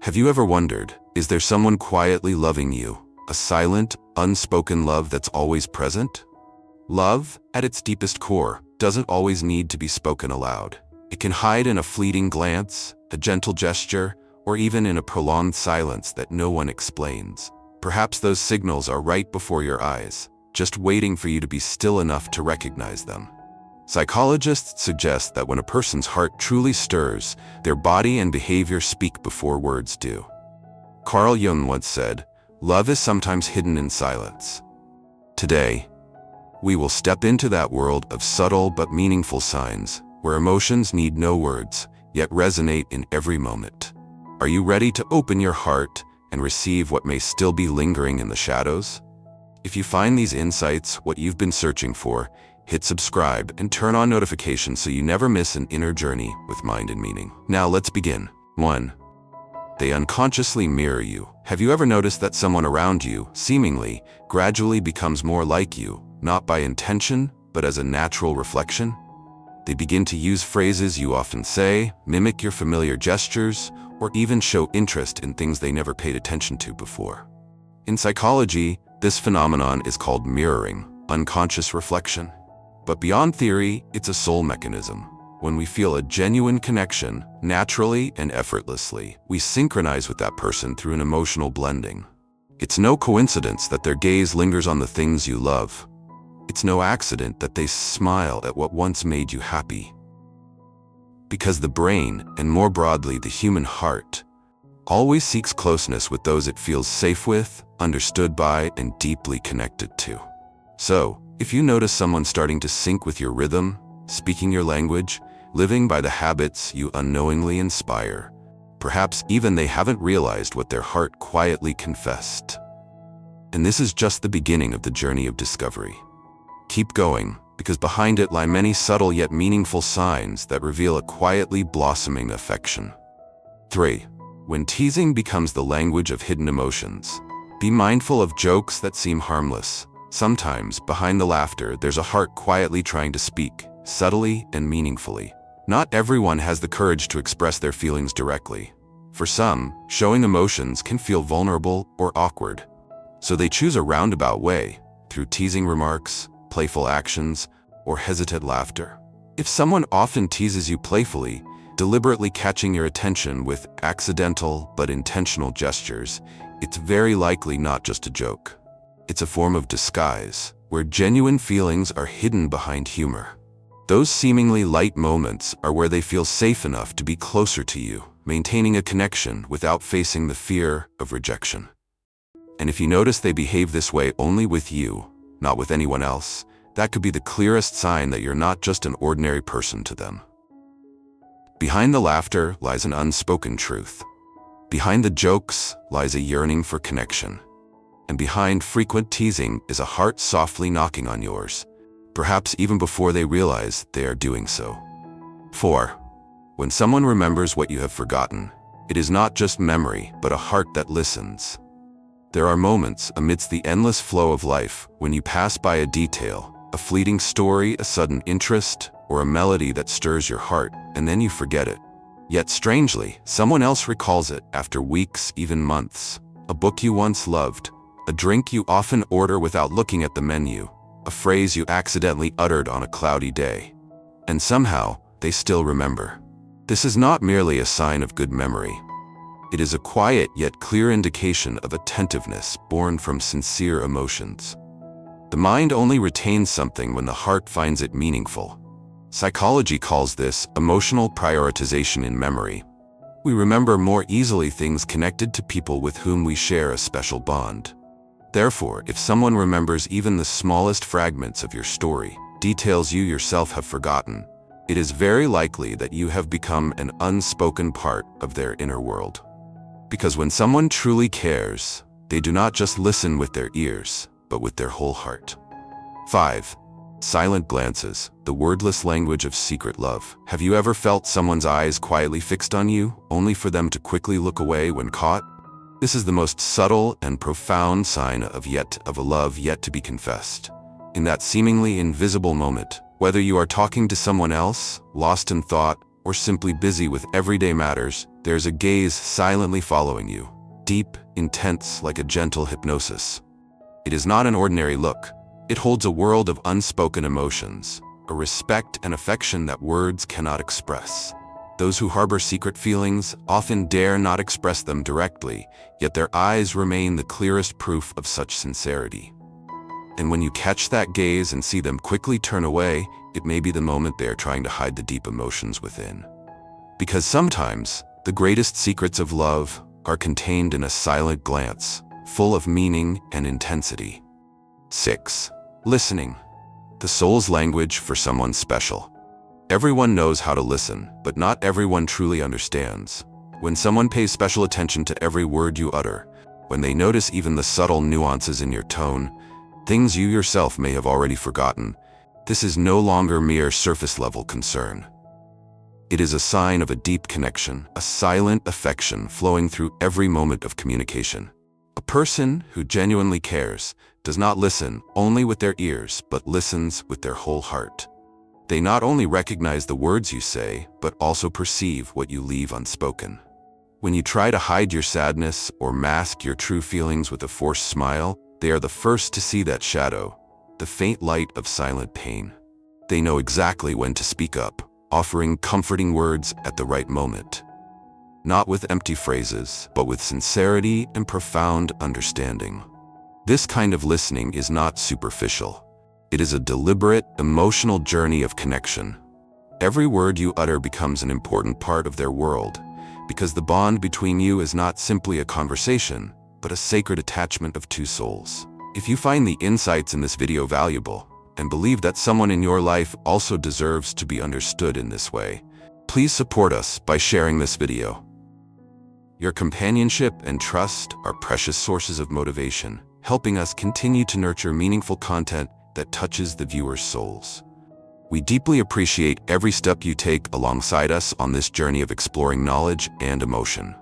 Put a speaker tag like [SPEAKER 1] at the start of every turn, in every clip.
[SPEAKER 1] Have you ever wondered, is there someone quietly loving you? A silent, unspoken love that's always present? Love, at its deepest core, doesn't always need to be spoken aloud. It can hide in a fleeting glance, a gentle gesture, or even in a prolonged silence that no one explains. Perhaps those signals are right before your eyes, just waiting for you to be still enough to recognize them. Psychologists suggest that when a person's heart truly stirs, their body and behavior speak before words do. Carl Jung once said, "Love is sometimes hidden in silence." Today, we will step into that world of subtle but meaningful signs, where emotions need no words, yet resonate in every moment. Are you ready to open your heart and receive what may still be lingering in the shadows? If you find these insights what you've been searching for, hit subscribe and turn on notifications so you never miss an inner journey with mind and meaning. Now let's begin. 1. They unconsciously mirror you. Have you ever noticed that someone around you, seemingly, gradually becomes more like you, not by intention, but as a natural reflection? They begin to use phrases you often say, mimic your familiar gestures, or even show interest in things they never paid attention to before. In psychology, this phenomenon is called mirroring, unconscious reflection. But beyond theory, it's a soul mechanism. When we feel a genuine connection, naturally and effortlessly, we synchronize with that person through an emotional blending. It's no coincidence that their gaze lingers on the things you love. It's no accident that they smile at what once made you happy. Because the brain, and more broadly the human heart, always seeks closeness with those it feels safe with, understood by, and deeply connected to. So, if you notice someone starting to sync with your rhythm, speaking your language, living by the habits you unknowingly inspire, perhaps even they haven't realized what their heart quietly confessed. And this is just the beginning of the journey of discovery. Keep going, because behind it lie many subtle yet meaningful signs that reveal a quietly blossoming affection. 3. When teasing becomes the language of hidden emotions, be mindful of jokes that seem harmless. Sometimes, behind the laughter, there's a heart quietly trying to speak, subtly and meaningfully. Not everyone has the courage to express their feelings directly. For some, showing emotions can feel vulnerable or awkward. So they choose a roundabout way, through teasing remarks, playful actions, or hesitant laughter. If someone often teases you playfully, deliberately catching your attention with accidental but intentional gestures, it's very likely not just a joke. It's a form of disguise, where genuine feelings are hidden behind humor. Those seemingly light moments are where they feel safe enough to be closer to you, maintaining a connection without facing the fear of rejection. And if you notice they behave this way only with you, not with anyone else, that could be the clearest sign that you're not just an ordinary person to them. Behind the laughter lies an unspoken truth. Behind the jokes lies a yearning for connection. And behind frequent teasing is a heart softly knocking on yours, perhaps even before they realize they are doing so. 4. When someone remembers what you have forgotten, it is not just memory, but a heart that listens. There are moments amidst the endless flow of life when you pass by a detail, a fleeting story, a sudden interest, or a melody that stirs your heart, and then you forget it. Yet strangely, someone else recalls it after weeks, even months. A book you once loved, a drink you often order without looking at the menu, a phrase you accidentally uttered on a cloudy day. And somehow, they still remember. This is not merely a sign of good memory. It is a quiet yet clear indication of attentiveness born from sincere emotions. The mind only retains something when the heart finds it meaningful. Psychology calls this emotional prioritization in memory. We remember more easily things connected to people with whom we share a special bond. Therefore, if someone remembers even the smallest fragments of your story, details you yourself have forgotten, it is very likely that you have become an unspoken part of their inner world. Because when someone truly cares, they do not just listen with their ears, but with their whole heart. 5. Silent glances, the wordless language of secret love. Have you ever felt someone's eyes quietly fixed on you, only for them to quickly look away when caught? This is the most subtle and profound sign of a love yet to be confessed. In that seemingly invisible moment, whether you are talking to someone else, lost in thought, or simply busy with everyday matters, There's a gaze silently following you, deep, intense, like a gentle hypnosis. It is not an ordinary look. It holds a world of unspoken emotions, a respect and affection that words cannot express. Those who harbor secret feelings often dare not express them directly, yet their eyes remain the clearest proof of such sincerity. And when you catch that gaze and see them quickly turn away, it may be the moment they are trying to hide the deep emotions within. Because sometimes, the greatest secrets of love are contained in a silent glance, full of meaning and intensity. 6. Listening. The soul's language for someone special. Everyone knows how to listen, but not everyone truly understands. When someone pays special attention to every word you utter, when they notice even the subtle nuances in your tone, things you yourself may have already forgotten, this is no longer mere surface-level concern. It is a sign of a deep connection, a silent affection flowing through every moment of communication. A person who genuinely cares does not listen only with their ears, but listens with their whole heart. They not only recognize the words you say, but also perceive what you leave unspoken. When you try to hide your sadness or mask your true feelings with a forced smile, they are the first to see that shadow, the faint light of silent pain. They know exactly when to speak up, offering comforting words at the right moment. Not with empty phrases, but with sincerity and profound understanding. This kind of listening is not superficial. It is a deliberate, emotional journey of connection. Every word you utter becomes an important part of their world, because the bond between you is not simply a conversation, but a sacred attachment of two souls. If you find the insights in this video valuable, and believe that someone in your life also deserves to be understood in this way, please support us by sharing this video. Your companionship and trust are precious sources of motivation, helping us continue to nurture meaningful content that touches the viewers' souls. We deeply appreciate every step you take alongside us on this journey of exploring knowledge and emotion.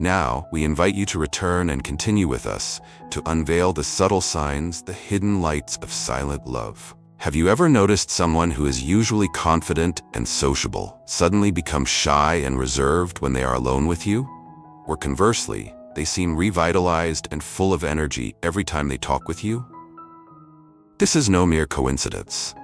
[SPEAKER 1] Now, we invite you to return and continue with us to unveil the subtle signs, the hidden lights of silent love. Have you ever noticed someone who is usually confident and sociable suddenly become shy and reserved when they are alone with you? Or conversely, they seem revitalized and full of energy every time they talk with you? This is no mere coincidence.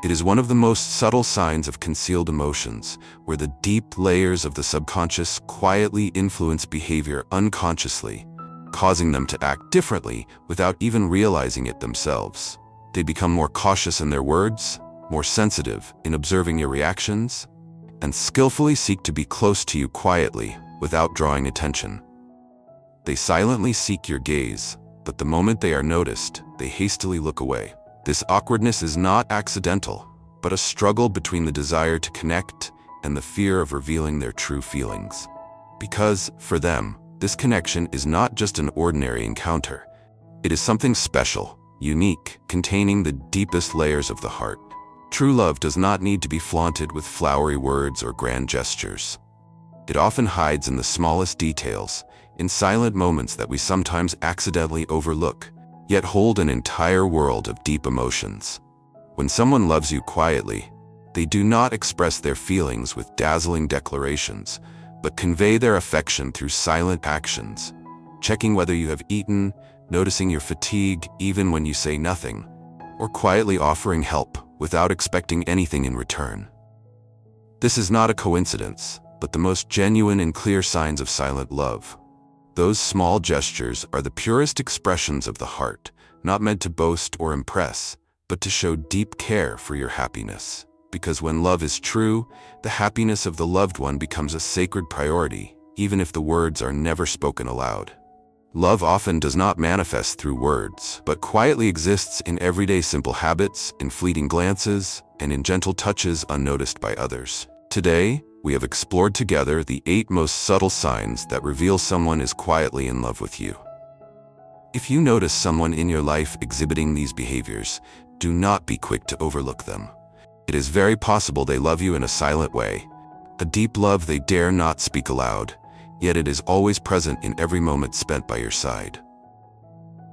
[SPEAKER 1] It is one of the most subtle signs of concealed emotions, where the deep layers of the subconscious quietly influence behavior unconsciously, causing them to act differently without even realizing it themselves. They become more cautious in their words, more sensitive in observing your reactions, and skillfully seek to be close to you quietly without drawing attention. They silently seek your gaze, but the moment they are noticed, they hastily look away. This awkwardness is not accidental, but a struggle between the desire to connect and the fear of revealing their true feelings. Because, for them, this connection is not just an ordinary encounter. It is something special, unique, containing the deepest layers of the heart. True love does not need to be flaunted with flowery words or grand gestures. It often hides in the smallest details, in silent moments that we sometimes accidentally overlook, yet hold an entire world of deep emotions. When someone loves you quietly, they do not express their feelings with dazzling declarations, but convey their affection through silent actions, checking whether you have eaten, noticing your fatigue even when you say nothing, or quietly offering help without expecting anything in return. This is not a coincidence, but the most genuine and clear signs of silent love. Those small gestures are the purest expressions of the heart, not meant to boast or impress, but to show deep care for your happiness. Because when love is true, the happiness of the loved one becomes a sacred priority, even if the words are never spoken aloud. Love often does not manifest through words, but quietly exists in everyday simple habits, in fleeting glances, and in gentle touches unnoticed by others. Today, we have explored together the 8 most subtle signs that reveal someone is quietly in love with you. If you notice someone in your life exhibiting these behaviors, do not be quick to overlook them. It is very possible they love you in a silent way, a deep love they dare not speak aloud, yet it is always present in every moment spent by your side.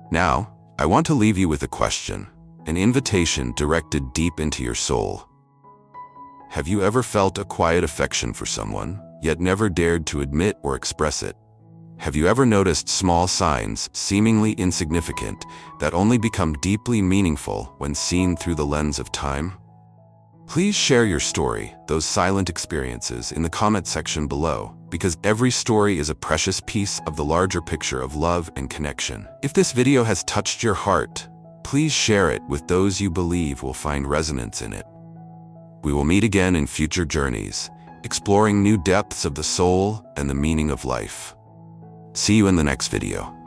[SPEAKER 1] Now, I want to leave you with a question, an invitation directed deep into your soul. Have you ever felt a quiet affection for someone, yet never dared to admit or express it? Have you ever noticed small signs, seemingly insignificant, that only become deeply meaningful when seen through the lens of time? Please share your story, those silent experiences, in the comment section below, because every story is a precious piece of the larger picture of love and connection. If this video has touched your heart, please share it with those you believe will find resonance in it. We will meet again in future journeys, exploring new depths of the soul and the meaning of life. See you in the next video.